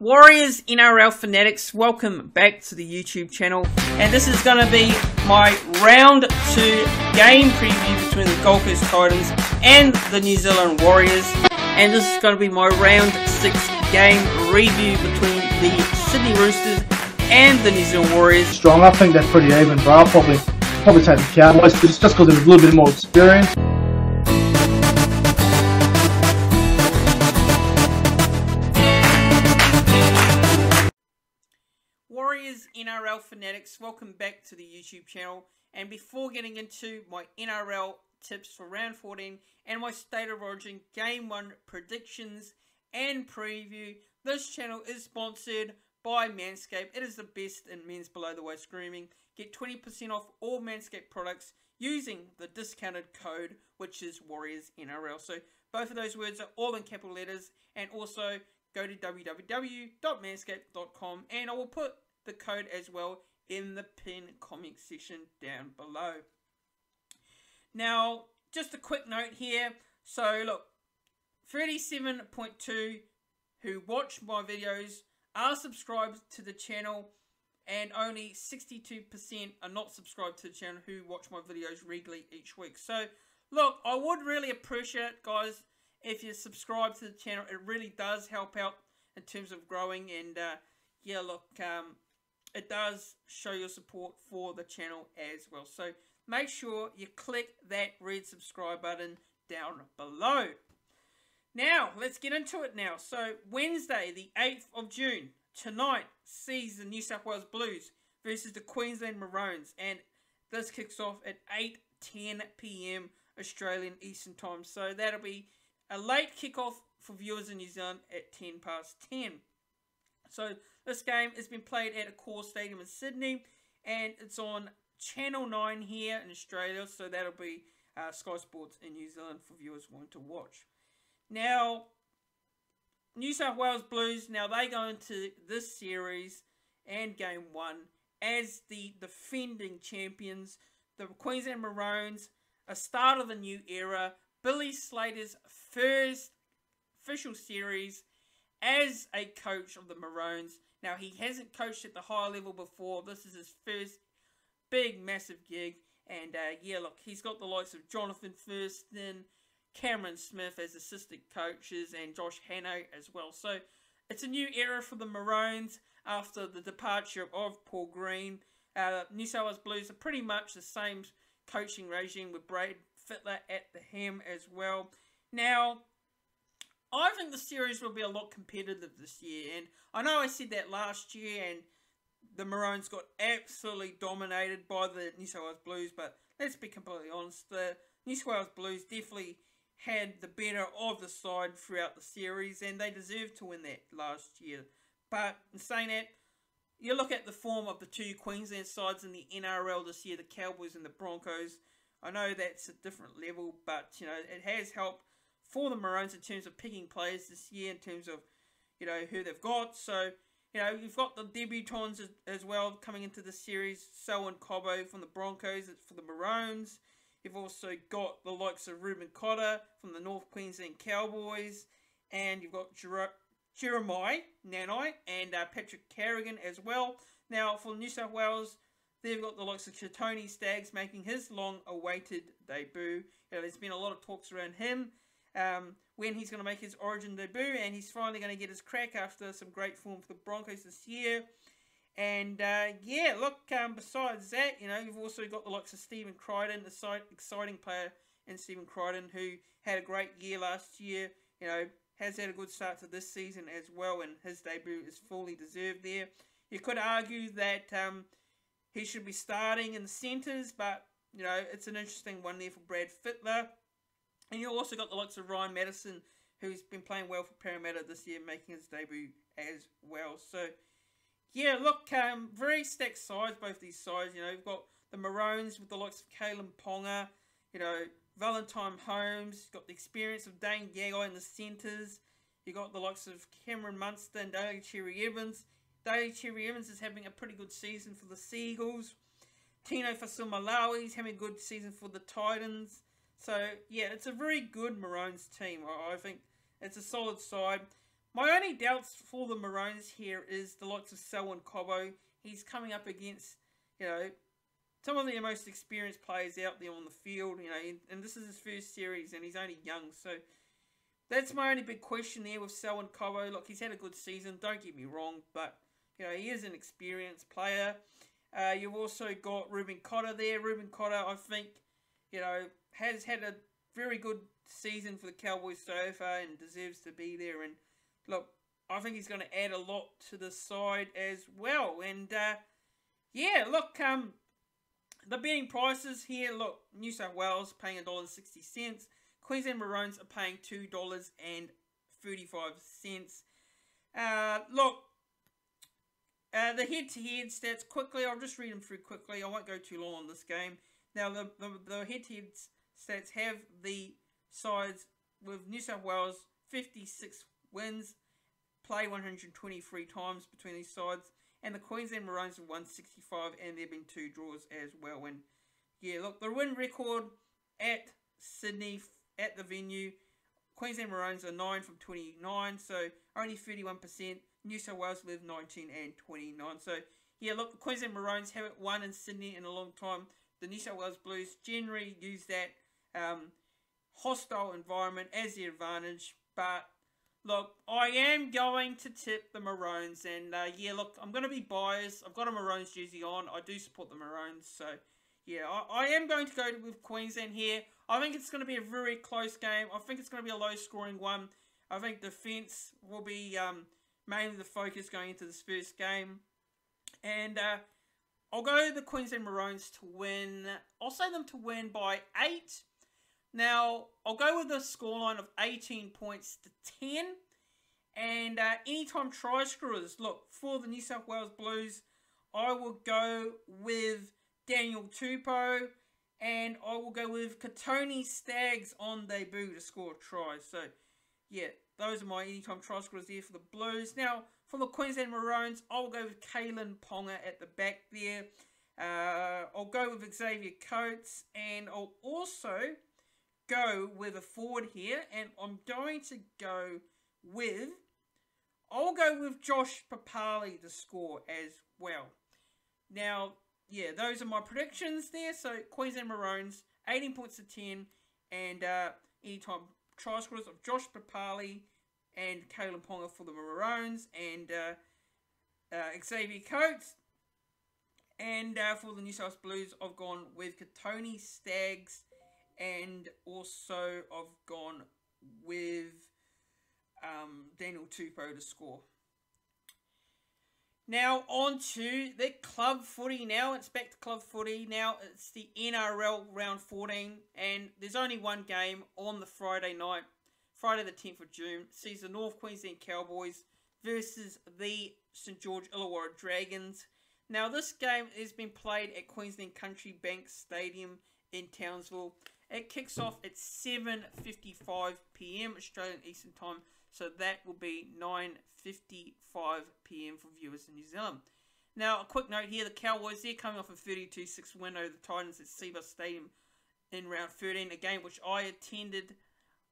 Warriors NRL fanatics, welcome back to the YouTube channel, and this is going to be my round 2 game preview between the Gold Coast Titans and the New Zealand Warriors, and this is going to be my round 6 game review between the Sydney Roosters and the New Zealand Warriors. Strong, I think they're pretty even, but I'll probably take the Cowboys just because there's a little bit more experience. Warriors NRL fanatics, welcome back to the YouTube channel, and before getting into my NRL tips for round 14 and my State of Origin Game 1 predictions and preview, this channel is sponsored by Manscaped. It is the best in men's below the waist grooming. Get 20% off all Manscaped products using the discounted code, which is Warriors NRL. So both of those words are all in capital letters, and also go to www.manscaped.com, and I will put the code as well in the pinned comment section down below. Now, just a quick note here. So look, 37.2 who watch my videos are subscribed to the channel, and only 62% are not subscribed to the channel who watch my videos regularly each week. So look, I would really appreciate it, guys, if you subscribe to the channel. It really does help out in terms of growing, and yeah, look, it does show your support for the channel as well. So make sure you click that red subscribe button down below. Now, let's get into it now. So Wednesday, the 8th of June, tonight sees the New South Wales Blues versus the Queensland Maroons, and this kicks off at 8:10 p.m. Australian Eastern Time. So that'll be a late kickoff for viewers in New Zealand at 10:10. So this game has been played at a core stadium in Sydney, and it's on Channel 9 here in Australia. So that'll be Sky Sports in New Zealand for viewers wanting to watch. Now, New South Wales Blues, now they go into this series and Game 1 as the defending champions. The Queensland Maroons, a start of a new era. Billy Slater's first official series as a coach of the Maroons. Now, he hasn't coached at the high level before. This is his first big, massive gig. And, yeah, look, he's got the likes of Jonathan Thurston, Cameron Smith as assistant coaches, and Josh Hannay as well. So, it's a new era for the Maroons after the departure of Paul Green. New South Wales Blues are pretty much the same coaching regime with Brad Fittler at the helm as well. Now, I think the series will be a lot competitive this year, and I know I said that last year, and the Maroons got absolutely dominated by the New South Wales Blues, but let's be completely honest, the New South Wales Blues definitely had the better of the side throughout the series, and they deserved to win that last year. But in saying that, you look at the form of the two Queensland sides in the NRL this year, the Cowboys and the Broncos. I know that's a different level, but, you know, it has helped for the Maroons in terms of picking players this year, in terms of, you know, who they've got. So, you know, you've got the debutants as well coming into the series. Selwyn Cobbo from the Broncos for the Maroons. You've also got the likes of Ruben Cotter from the North Queensland Cowboys. And you've got Jeremiah Nanai and Patrick Carrigan as well. Now, for New South Wales, they've got the likes of Tony Staggs making his long-awaited debut. You know, there's been a lot of talks around him, when he's going to make his Origin debut, and he's finally going to get his crack after some great form for the Broncos this year. And, yeah, look, besides that, you know, you've also got the likes of Stephen Crichton, the exciting player in Stephen Crichton, who had a great year last year, you know, has had a good start to this season as well, and his debut is fully deserved there. You could argue that he should be starting in the centres, but, you know, it's an interesting one there for Brad Fittler. And you also got the likes of Ryan Madison, who's been playing well for Parramatta this year, making his debut as well. So, yeah, look, very stacked sides, both these sides. You know, you've got the Maroons with the likes of Kalen Ponga, you know, Valentine Holmes. You've got the experience of Dane Gagai in the centres. You've got the likes of Cameron Munster and Daly Cherry Evans. Daly Cherry Evans is having a pretty good season for the Seagulls. Tino Fa'asuamaleaui's having a good season for the Titans. So, yeah, it's a very good Maroons team. I think it's a solid side. My only doubts for the Maroons here is the likes of Selwyn Cobbo. He's coming up against, you know, some of the most experienced players out there on the field, you know, and this is his first series and he's only young. So that's my only big question there with Selwyn Cobbo. Look, he's had a good season, don't get me wrong, but, you know, he is an experienced player. You've also got Reuben Cotter there. Reuben Cotter, I think, you know, has had a very good season for the Cowboys so far and deserves to be there. And look, I think he's going to add a lot to the side as well. And, yeah, look, the betting prices here, look, New South Wales paying $1.60. Queensland Maroons are paying $2.35. Look, the head-to-head stats, quickly, I'll just read them through quickly. I won't go too long on this game. Now, the head-to-head stats have the sides with New South Wales 56 wins, play 123 times between these sides, and the Queensland Maroons have won 65, and there have been 2 draws as well. And yeah, look, the win record at Sydney, at the venue, Queensland Maroons are 9 from 29, so only 31%. New South Wales live 19 and 29. So yeah, look, the Queensland Maroons haven't won in Sydney in a long time. The New South Wales Blues generally use that hostile environment as their advantage. But look, I am going to tip the Maroons. And yeah, look, I'm going to be biased. I've got a Maroons jersey on. I do support the Maroons. So yeah, I am going to go with Queensland here. I think it's going to be a very close game. I think it's going to be a low-scoring one. I think defence will be mainly the focus going into this first game. And I'll go the Queensland Maroons to win. I'll say them to win by 8. Now, I'll go with the scoreline of 18 points to 10. And anytime try scorers, look, for the New South Wales Blues, I will go with Daniel Tupou. And I will go with Katoni Staggs on debut to score a try. So, yeah, those are my anytime try scorers there for the Blues. Now, for the Queensland Maroons, I'll go with Kalen Ponga at the back there. I'll go with Xavier Coates. And I'll also go with a forward here. And I'm going to go with... I'll go with Josh Papali to score as well. Now... yeah, those are my predictions there. So, Queensland Maroons, 18 points to 10. And anytime try scorers of Josh Papali and Kalen Ponga for the Maroons. And Xavier Coates. And for the New South Wales Blues, I've gone with Katoni Staggs. And also, I've gone with Daniel Tupou to score. Now, on to the club footy now. It's back to club footy. Now, it's the NRL Round 14. And there's only one game on the Friday night. Friday the 10th of June. It sees the North Queensland Cowboys versus the St George Illawarra Dragons. Now, this game has been played at Queensland Country Bank Stadium in Townsville. It kicks off at 7:55 PM Australian Eastern Time. So that will be 9:55 PM for viewers in New Zealand. Now, a quick note here. The Cowboys, they're coming off a 32-6 win over the Titans at Seagulls Stadium in round 13. A game which I attended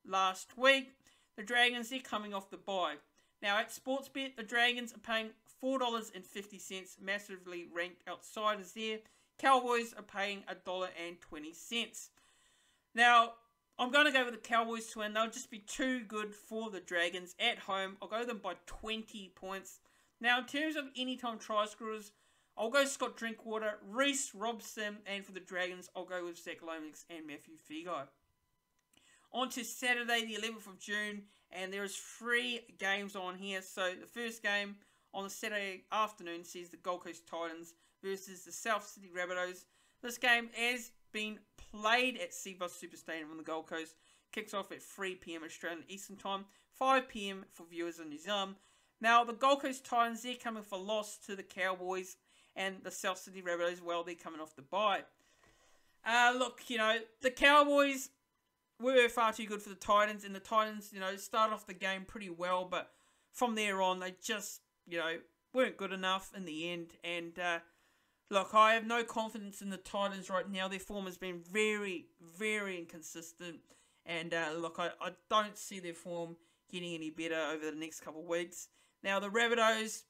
last week. The Dragons, they're coming off the bye. Now, at Sportsbet, the Dragons are paying $4.50. Massively ranked outsiders there. Cowboys are paying $1.20. Now... I'm going to go with the Cowboys to win. They'll just be too good for the Dragons at home. I'll go them by 20 points. Now, in terms of anytime try scorers, I'll go Scott Drinkwater, Reece Robson, and for the Dragons, I'll go with Zach Lomax and Matthew Feagai. On to Saturday, the 11th of June, and there is 3 games on here. So, the first game on the Saturday afternoon sees the Gold Coast Titans versus the South Sydney Rabbitohs. This game has been played at Seabus Super Stadium on the Gold Coast. Kicks off at 3 PM Australian Eastern Time, 5 PM for viewers in New Zealand. Now, the Gold Coast Titans, they're coming for a loss to the Cowboys, and the South Sydney Rabbitohs, well, they're coming off the bye. Look, you know, the Cowboys were far too good for the Titans, and the Titans, you know, started off the game pretty well, but from there on, they just, you know, weren't good enough in the end, and, look, I have no confidence in the Titans right now. Their form has been very, very inconsistent. And, look, I don't see their form getting any better over the next couple of weeks. Now, the Rabbitohs,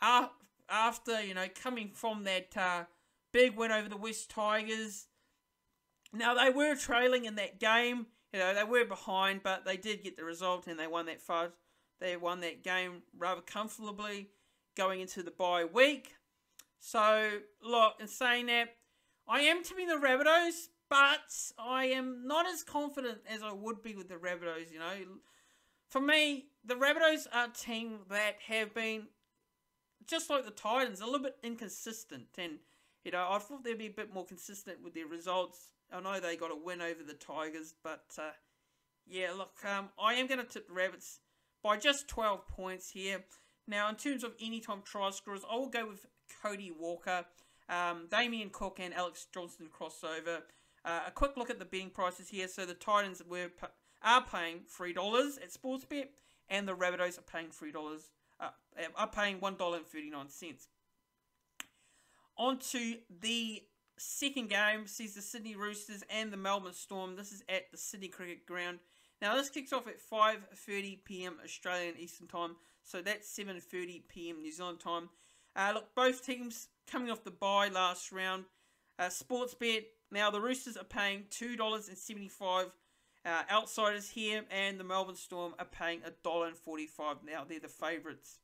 after, coming from that big win over the West Tigers, now they were trailing in that game. They were behind, but they did get the result and they won that fight. They won that game rather comfortably going into the bye week. So, look, in saying that, I am tipping the Rabbitohs, but I am not as confident as I would be with the Rabbitohs, For me, the Rabbitohs are a team that have been, just like the Titans, a little bit inconsistent. And, I thought they'd be a bit more consistent with their results. I know they got a win over the Tigers, but, yeah, look, I am going to tip the Rabbits by just 12 points here. Now, in terms of anytime try scorers, I will go with Cody Walker, Damien Cook and Alex Johnston crossover. A quick look at the betting prices here. So the Titans are paying $3 at Sportsbet, and the Rabbitohs are paying paying $1.39. On to the second game, sees the Sydney Roosters and the Melbourne Storm. This is at the Sydney Cricket Ground. Now, this kicks off at 5:30 p.m. Australian Eastern Time, so that's 7:30 p.m. New Zealand time. Look, both teams coming off the bye last round. Sportsbet, now the Roosters are paying $2.75 outsiders here, and the Melbourne Storm are paying $1.45. Now, they're the favourites.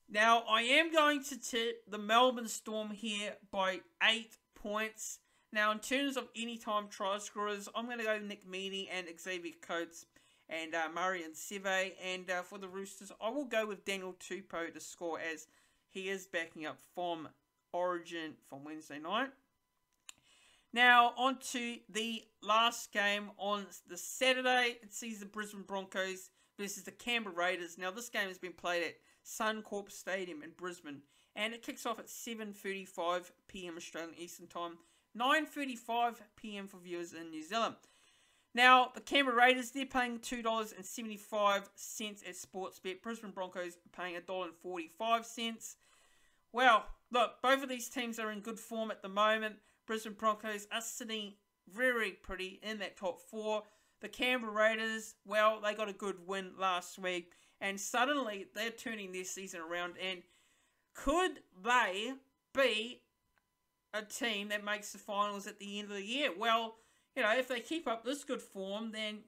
Now, I am going to tip the Melbourne Storm here by 8 points. Now, in terms of anytime try scorers, I'm going to go Nick Meaney and Xavier Coates and Murray and Seve. And for the Roosters, I will go with Daniel Tupou to score, as he is backing up from Origin from Wednesday night. Now, on to the last game on the Saturday. It sees the Brisbane Broncos versus the Canberra Raiders. Now, this game has been played at Suncorp Stadium in Brisbane, and it kicks off at 7:35 p.m. Australian Eastern Time, 9:35 p.m. for viewers in New Zealand. Now, the Canberra Raiders, they're paying $2.75 at Sportsbet. Brisbane Broncos are paying $1.45. Well, look, both of these teams are in good form at the moment. Brisbane Broncos are sitting very pretty in that top four. The Canberra Raiders, well, they got a good win last week, and suddenly they're turning their season around. And could they be a team that makes the finals at the end of the year? Well, if they keep up this good form, then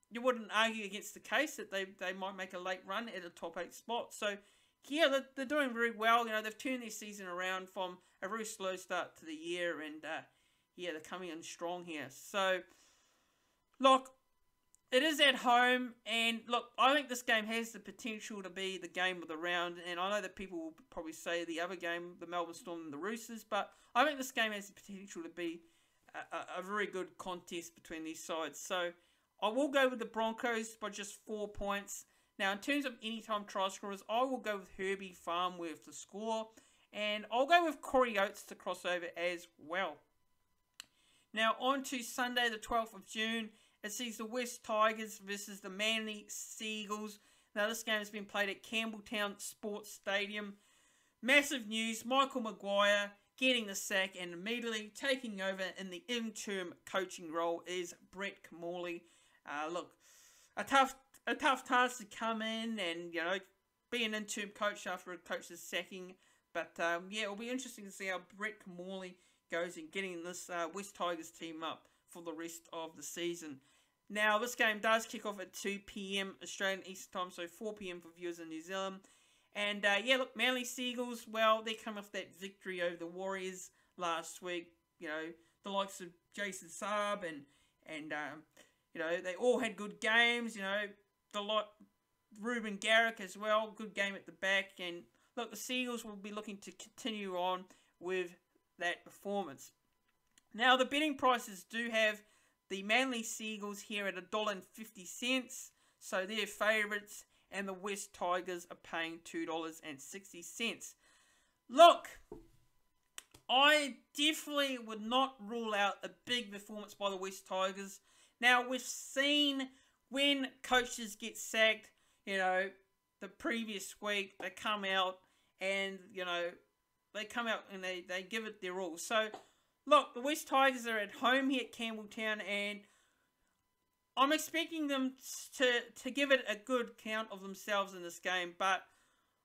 you wouldn't argue against the case that they might make a late run at a top 8 spot. So, yeah, they're doing very well. They've turned their season around from a very slow start to the year, and, yeah, they're coming in strong here. So, look, it is at home, and look, I think this game has the potential to be the game of the round, and I know that people will probably say the other game, the Melbourne Storm and the Roosters, but I think this game has the potential to be a very good contest between these sides. So, I will go with the Broncos by just 4 points. Now, in terms of anytime try scorers, I will go with Herbie Farnworth to score, and I'll go with Corey Oates to cross over as well. Now, on to Sunday, the 12th of June. It sees the West Tigers versus the Manly Seagulls. Now, this game has been played at Campbelltown Sports Stadium. Massive news, Michael Maguire getting the sack and immediately taking over in the interim coaching role is Brett Camorley. Look, a tough task to come in and, be an interim coach after a coach's sacking. But, yeah, it'll be interesting to see how Brett Camorley goes in getting this West Tigers team up for the rest of the season. Now, this game does kick off at 2 p.m. Australian Eastern Time, so 4 p.m. for viewers in New Zealand. And, yeah, look, Manly Seagulls, well, they come off that victory over the Warriors last week. The likes of Jason Saab and they all had good games. Ruben Garrick as well, good game at the back. And, look, the Seagulls will be looking to continue on with that performance. Now, the betting prices do have the Manly Seagulls here at $1.50, so they're favourites, and the West Tigers are paying $2.60. Look, I definitely would not rule out a big performance by the West Tigers. Now, we've seen when coaches get sacked, the previous week, they come out and, they give it their all. So, look, the West Tigers are at home here at Campbelltown, and I'm expecting them to give it a good count of themselves in this game, but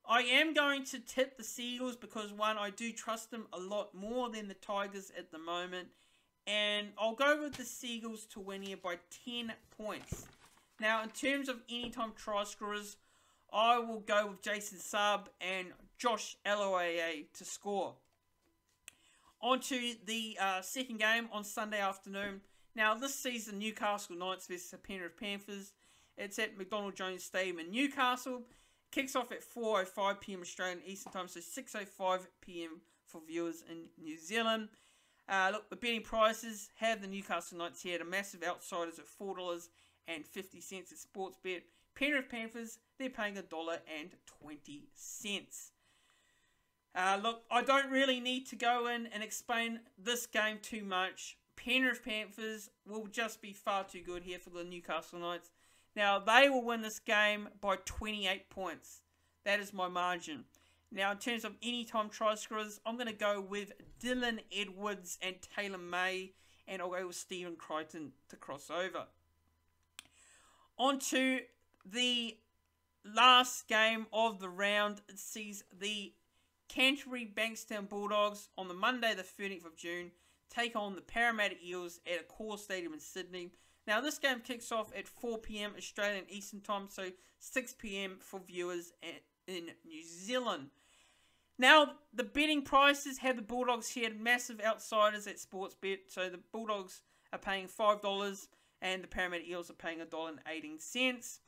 I am going to tip the Seagulls because, one, I do trust them a lot more than the Tigers at the moment. And I'll go with the Seagulls to win here by 10 points. Now, in terms of anytime try scorers, I will go with Jason Saab and Josh Aloiai to score. On to the second game on Sunday afternoon. Now, this season, Newcastle Knights versus the Penrith Panthers. It's at McDonald Jones Stadium in Newcastle. Kicks off at 4:05 PM Australian Eastern Time, so 6:05 PM for viewers in New Zealand. Look, the betting prices have the Newcastle Knights here at a massive outsiders at $4.50 at Sportsbet. Penrith Panthers, they're paying $1.20. Look, I don't really need to go in and explain this game too much. Penrith Panthers will just be far too good here for the Newcastle Knights. Now, they will win this game by 28 points. That is my margin. Now, in terms of anytime try scorers, I'm going to go with Dylan Edwards and Taylor May, and I'll go with Stephen Crichton to cross over. On to the last game of the round. It sees the Canterbury Bankstown Bulldogs on the Monday the 13th of June take on the Parramatta Eels at a core stadium in Sydney. Now, this game kicks off at 4 PM Australian Eastern Time, so 6 PM for viewers in New Zealand. Now, the betting prices have the Bulldogs here at massive outsiders at Sportsbet. So the Bulldogs are paying $5 and the Parramatta Eels are paying $1.18.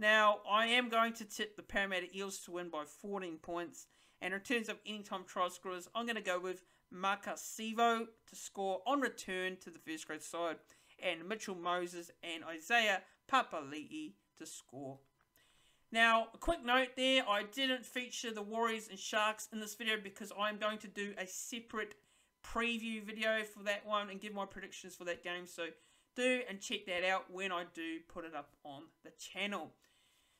Now, I am going to tip the Parramatta Eels to win by 14 points. And in terms of anytime try scorers, I'm going to go with Marka Sivo to score on return to the first grade side, and Mitchell Moses and Isaiah Papali'i to score. Now, a quick note there, I didn't feature the Warriors and Sharks in this video because I'm going to do a separate preview video for that one and give my predictions for that game, so do and check that out when I do put it up on the channel.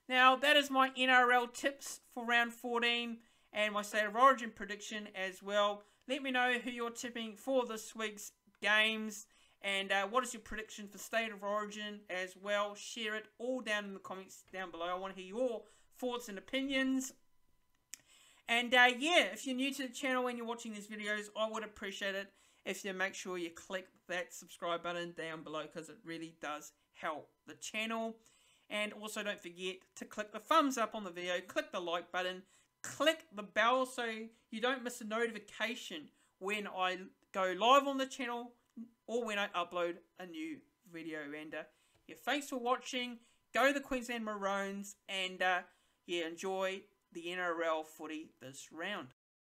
Now, that is my NRL tips for round 14 and my State of Origin prediction as well. Let me know who you're tipping for this week's games and what is your prediction for State of Origin as well. Share it all down in the comments down below. I want to hear your thoughts and opinions. And yeah, if you're new to the channel when you're watching these videos, I would appreciate it if you make sure you click that subscribe button down below because it really does help the channel. And also don't forget to click the thumbs up on the video, click the like button, click the bell so you don't miss a notification when I go live on the channel or when I upload a new video. And yeah, thanks for watching. Go the Queensland Maroons and yeah, enjoy the NRL footy this round.